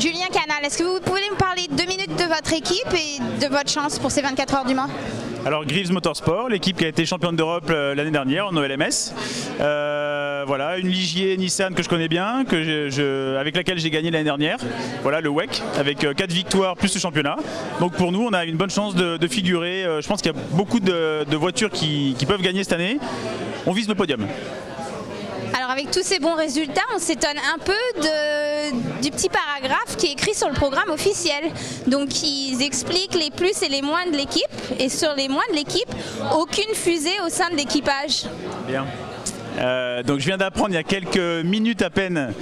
Julien Canal, est-ce que vous pouvez me parler 2 minutes de votre équipe et de votre chance pour ces 24 heures du Mans? Alors Greaves Motorsport, l'équipe qui a été championne d'Europe l'année dernière en OLMS. Voilà, une Ligier Nissan que je connais bien, avec laquelle j'ai gagné l'année dernière. Voilà, le WEC, avec 4 victoires plus le championnat. Donc pour nous, on a une bonne chance de figurer. Je pense qu'il y a beaucoup de voitures qui peuvent gagner cette année. On vise le podium. Alors avec tous ces bons résultats, on s'étonne un peu du petit paragraphe qui est écrit sur le programme officiel. Donc ils expliquent les plus et les moins de l'équipe. Et sur les moins de l'équipe, aucune fusée au sein de l'équipage. Bien. Donc je viens d'apprendre il y a quelques minutes à peine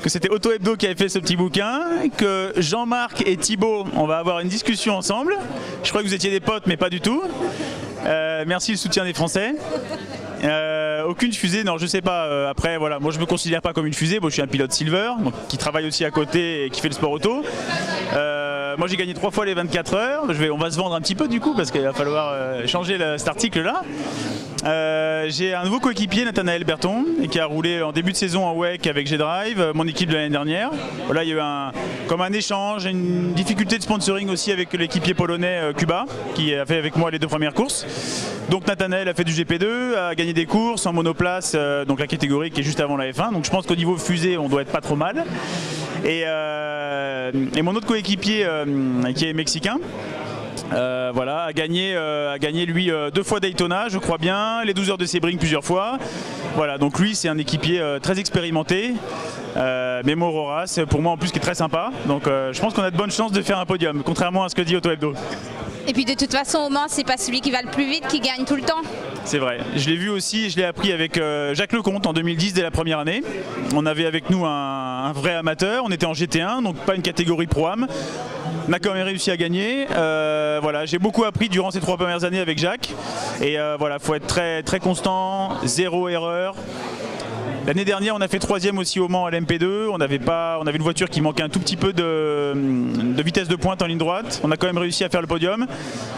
que c'était Auto Hebdo qui avait fait ce petit bouquin, que Jean-Marc et Thibaut, on va avoir une discussion ensemble. Je crois que vous étiez des potes, mais pas du tout. Merci le soutien des Français. Aucune fusée, non je sais pas, après voilà, moi je me considère pas comme une fusée, bon, je suis un pilote silver donc, qui travaille aussi à côté et qui fait le sport auto. Moi j'ai gagné 3 fois les 24 heures, on va se vendre un petit peu du coup parce qu'il va falloir changer cet article là. J'ai un nouveau coéquipier, Nathanaël Berton, qui a roulé en début de saison en WEC avec G-Drive, mon équipe de l'année dernière. Voilà, il y a eu comme un échange, une difficulté de sponsoring aussi avec l'équipier polonais Kuba, qui a fait avec moi les 2 premières courses. Donc Nathanaël a fait du GP2, a gagné des courses en monoplace, donc la catégorie qui est juste avant la F1. Donc je pense qu'au niveau fusée, on doit être pas trop mal. Et mon autre coéquipier, qui est mexicain, voilà, a gagné lui 2 fois Daytona, je crois bien, les 12 heures de Sebring plusieurs fois. Voilà, donc lui c'est un équipier très expérimenté. Memo Roras, pour moi en plus qui est très sympa. Donc je pense qu'on a de bonnes chances de faire un podium, contrairement à ce que dit Auto Hebdo. Et puis de toute façon au Mans, c'est pas celui qui va le plus vite qui gagne tout le temps. C'est vrai, je l'ai vu aussi, je l'ai appris avec Jacques Lecomte en 2010 dès la première année. On avait avec nous un vrai amateur, on était en GT1, donc pas une catégorie Pro-Am. On a quand même réussi à gagner. Voilà, j'ai beaucoup appris durant ces 3 premières années avec Jacques. Et voilà, faut être très, très constant, 0 erreur. L'année dernière, on a fait 3e aussi au Mans à l'MP2. On avait une voiture qui manquait un tout petit peu de vitesse de pointe en ligne droite. On a quand même réussi à faire le podium.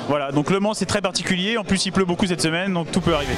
Voilà, donc le Mans c'est très particulier. En plus, il pleut beaucoup cette semaine, donc tout peut arriver.